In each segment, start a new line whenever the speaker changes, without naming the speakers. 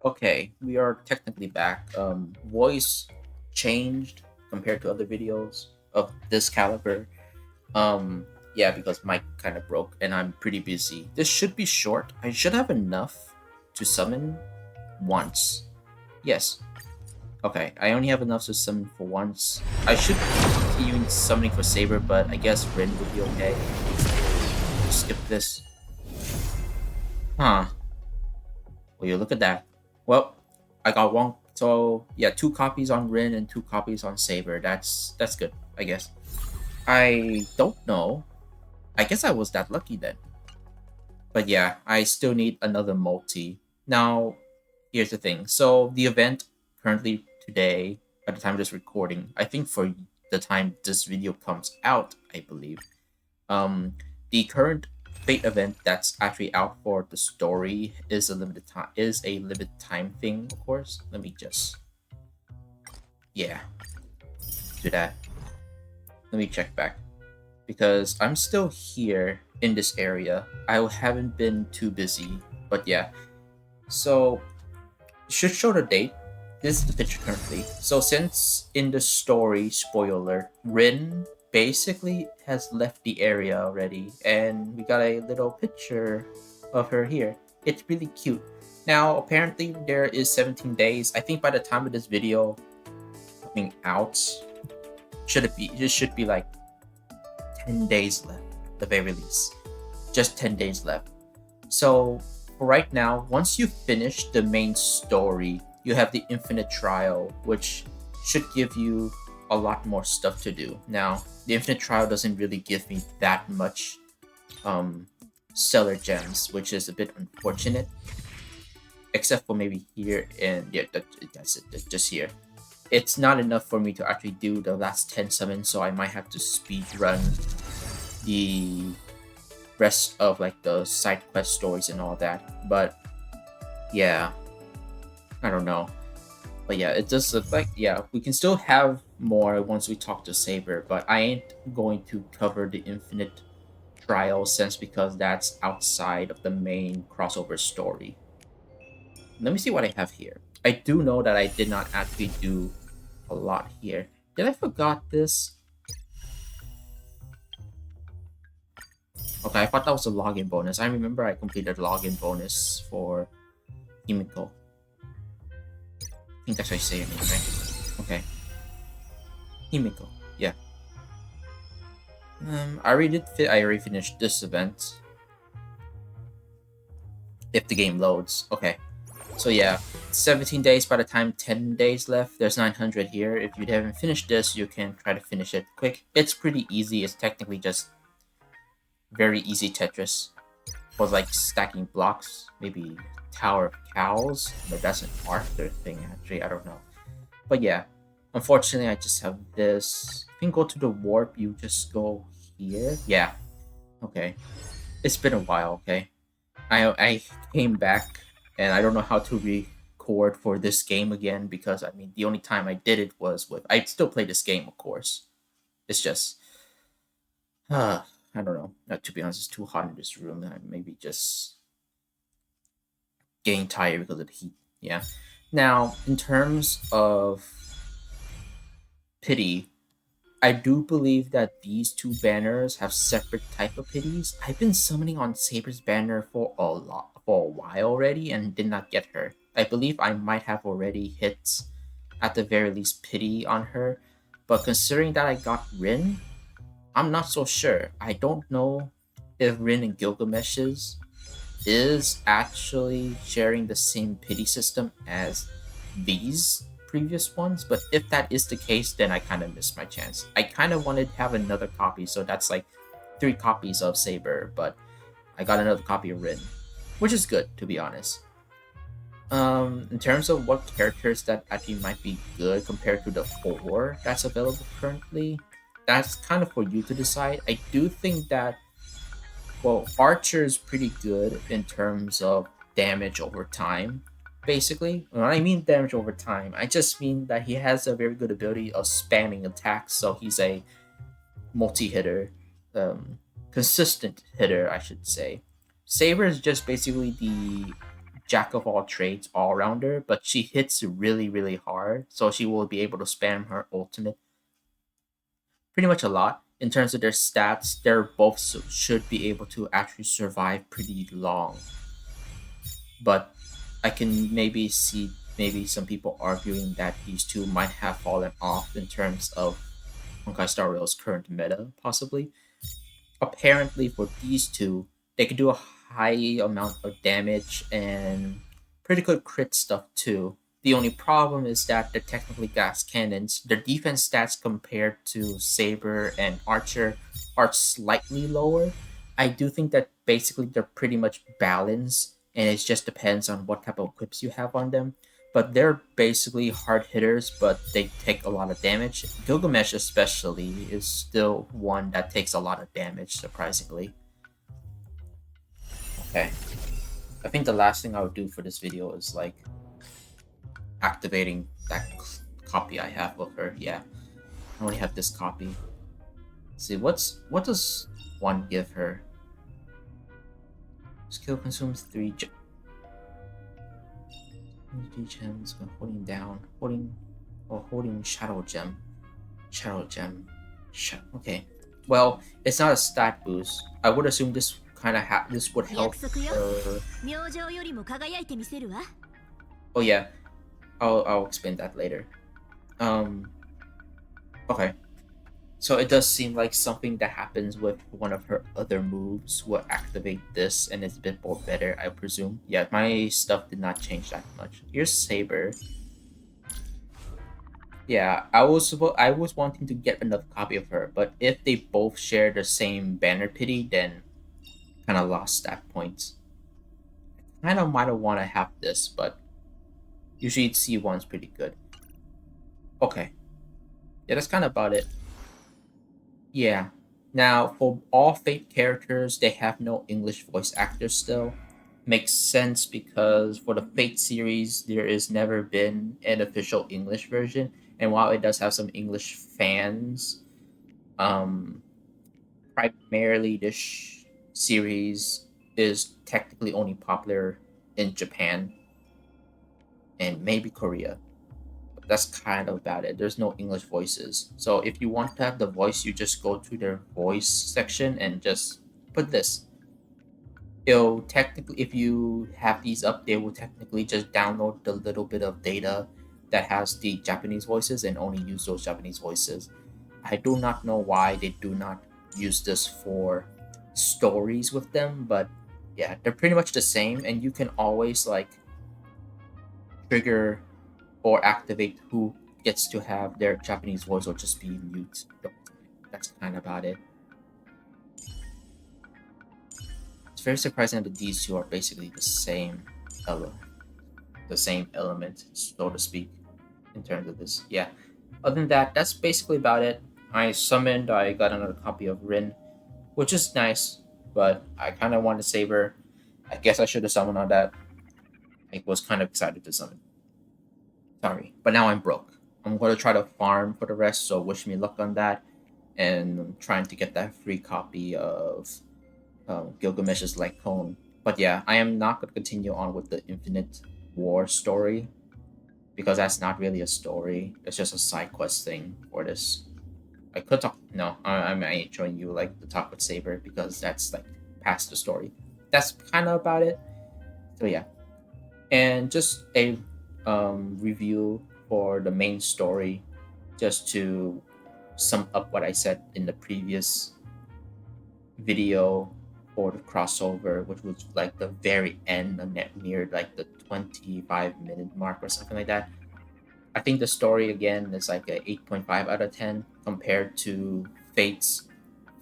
Okay, we are technically back. Voice changed compared to other videos of this caliber. Yeah, because mic kind of broke and I'm pretty busy. This should be short. I should have enough to summon once. Yes. Okay, I only have enough to summon for once. I should continue summoning for Saber, but I guess Rin would be okay. Skip this. Huh. Well, you look at that. Well, I got one. So yeah, two copies on Rin and two copies on Saber. That's good, I guess. I don't know. I guess I was that lucky then. But yeah, I still need another multi. Now, here's the thing. So the event currently today, at the time of this recording, I think for the time this video comes out, I believe, the current fate event that's actually out for the story is a limited time thing, of course. Let me just yeah do that. Let me check back because I'm still here in this area. I haven't been too busy, but yeah. So it should show the date. This is the picture currently. So since in the story, spoiler, Rin basically has left the area already, and we got a little picture of her here. It's really cute. Now apparently there is 17 days. I think by the time of this video coming out, it should be like 10 days left, at the very least. Just 10 days left. So for right now, once you finish the main story, you have the infinite trial, which should give you a lot more stuff to do. Now, the infinite trial doesn't really give me that much stellar gems, which is a bit unfortunate. Except for maybe here and yeah, that's it, just here. It's not enough for me to actually do the last 10 summons, so I might have to speed run the rest of like the side quest stories and all that. But yeah, I don't know. But yeah, it does look like yeah, we can still have more once we talk to Saber, but I ain't going to cover the infinite trial sense because that's outside of the main crossover story. Let me see what I have here. I do know that I did not actually do a lot here. Did I forgot this? Okay, I thought that was a login bonus. I remember I completed login bonus for Himiko. I think that's how you say it, right? Okay. Himiko, yeah. I already finished this event. If the game loads. Okay. So yeah, 17 days by the time 10 days left. There's 900 here. If you haven't finished this, you can try to finish it quick. It's pretty easy. It's technically just very easy Tetris. For like stacking blocks. Maybe Tower of Cows. But that's an Arthur thing actually. I don't know. But yeah. Unfortunately, I just have this. If you can go to the warp, you just go here. Yeah. Okay. It's been a while, okay? I came back and I don't know how to record for this game again because I mean the only time I did it was with I still play this game, of course. It's just I don't know. To be honest, it's too hot in this room. I maybe just getting tired because of the heat. Yeah. Now, in terms of pity, I do believe that these two banners have separate type of pities. I've been summoning on Saber's banner for a while already and did not get her. I believe I might have already hit at the very least pity on her, but considering that I got Rin, I'm not so sure. I don't know if Rin and Gilgamesh's is actually sharing the same pity system as these previous ones, but if that is the case, then I kind of missed my chance. I kind of wanted to have another copy, so that's like 3 copies of Saber, but I got another copy of Rin, which is good, to be honest. In terms of what characters that actually might be good compared to the 4 that's available currently, that's kind of for you to decide. I do think that, well, Archer is pretty good in terms of damage over time. Basically, when I mean damage over time, I just mean that he has a very good ability of spamming attacks, so he's a multi-hitter, consistent hitter, I should say. Saber is just basically the jack of all trades all rounder, but she hits really, really hard. So she will be able to spam her ultimate pretty much a lot. In terms of their stats, they're both should be able to actually survive pretty long. But I can maybe see maybe some people arguing that these two might have fallen off in terms of HonkaiStarRail's current meta, possibly. Apparently, for these two, they can do a high amount of damage and pretty good crit stuff too. The only problem is that they're technically gas cannons. Their defense stats compared to Saber and Archer are slightly lower. I do think that basically they're pretty much balanced, and it just depends on what type of equips you have on them. But they're basically hard hitters, but they take a lot of damage. Gilgamesh, especially, is still one that takes a lot of damage, surprisingly. Okay. I think the last thing I would do for this video is like activating that copy I have of her. Yeah, I only have this copy. Let's see, what does one give her? Skill consumes 3 gems when holding down, holding shadow gem. Okay. Well, it's not a stat boost. I would assume this kind of this would help her. Oh yeah, I'll explain that later. Okay. So it does seem like something that happens with one of her other moves will activate this, and it's a bit more better, I presume. Yeah, my stuff did not change that much. Here's Saber. Yeah, I was wanting to get another copy of her, but if they both share the same banner pity, then kind of lost that point. I kind of might have want to have this, but usually C1's pretty good. Okay. Yeah, that's kind of about it. Yeah. Now, for all Fate characters, they have no English voice actors still. Makes sense because for the Fate series, there has never been an official English version. And while it does have some English fans, um, primarily this series is technically only popular in Japan and maybe Korea. That's kind of about it. There's no English voices. So if you want to have the voice, you just go to their voice section and just put this. It'll technically, if you have these up, they will technically just download the little bit of data that has the Japanese voices and only use those Japanese voices. I do not know why they do not use this for stories with them, but yeah, they're pretty much the same, and you can always like trigger or activate who gets to have their Japanese voice or just be mute. That's kind of about it. It's very surprising that these two are basically the same element, so to speak, in terms of this. Yeah. Other than that, that's basically about it. I got another copy of Rin, which is nice, but I kind of want to Saber. I guess I should have summoned on that. I was kind of excited to summon. Sorry, but now I'm broke. I'm going to try to farm for the rest, so wish me luck on that. And I'm trying to get that free copy of Gilgamesh's Light Cone. But yeah, I am not going to continue on with the Infinite War story because that's not really a story. It's just a side quest thing for this. I could talk. No, I'm showing you like the talk with Saber because that's like past the story. That's kind of about it. So yeah, and just a review for the main story, just to sum up what I said in the previous video for the crossover, which was like the very end, near like the 25-minute mark or something like that. I think the story again is like a 8.5 out of 10 compared to Fate's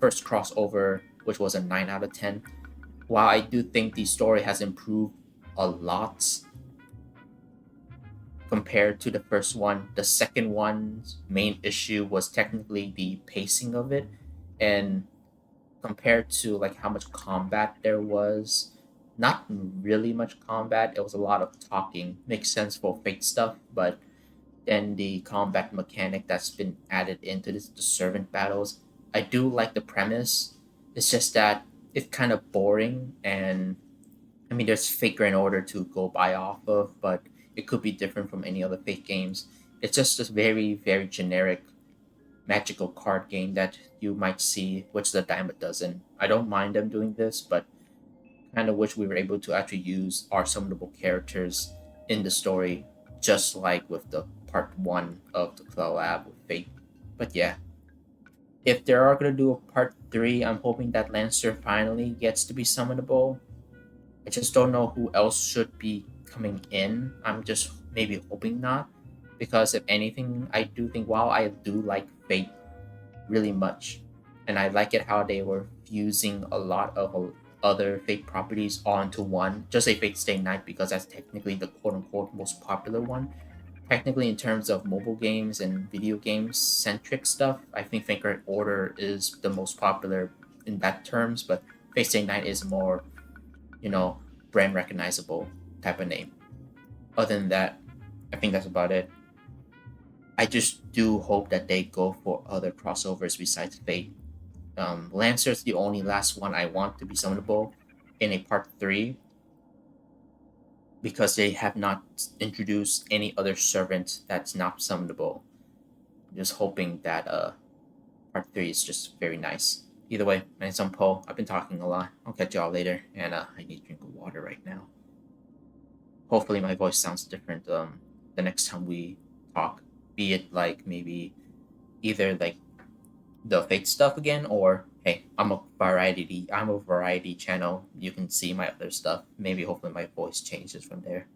first crossover, which was a 9 out of 10. While I do think the story has improved a lot compared to the first one, the second one's main issue was technically the pacing of it, and compared to like how much combat there was, not really much combat. It was a lot of talking. Makes sense for Fate stuff, but then the combat mechanic that's been added into the servant battles, I do like the premise. It's just that it's kind of boring, and I mean, there's Fate Grand Order to go by off of, but it could be different from any other Fate games. It's just a very, very generic magical card game that you might see, which the dime a dozen. I don't mind them doing this, but kind of wish we were able to actually use our summonable characters in the story, just like with the part one of the collab with Fate. But yeah, if they are gonna do a part three, I'm hoping that Lancer finally gets to be summonable. I just don't know who else should be coming in. I'm just maybe hoping not, because if anything, I do think while I do like Fate really much, and I like it how they were fusing a lot of other Fate properties onto one. Just say Fate Stay Night because that's technically the quote unquote most popular one. Technically, in terms of mobile games and video games centric stuff, I think Fate Grand Order is the most popular in that terms, but Fate Stay Night is more, you know, brand recognizable type of name. Other than that, I think that's about it. I just do hope that they go for other crossovers besides Fate. Lancer's the only last one I want to be summonable in a part three because they have not introduced any other servant that's not summonable. I'm just hoping that part three is just very nice. Either way, my name's Paul. I've been talking a lot. I'll catch y'all later, and I need to drink of water right now. Hopefully, my voice sounds different the next time we talk. Be it like maybe either like the fake stuff again, or hey, I'm a variety channel. You can see my other stuff. Maybe hopefully my voice changes from there.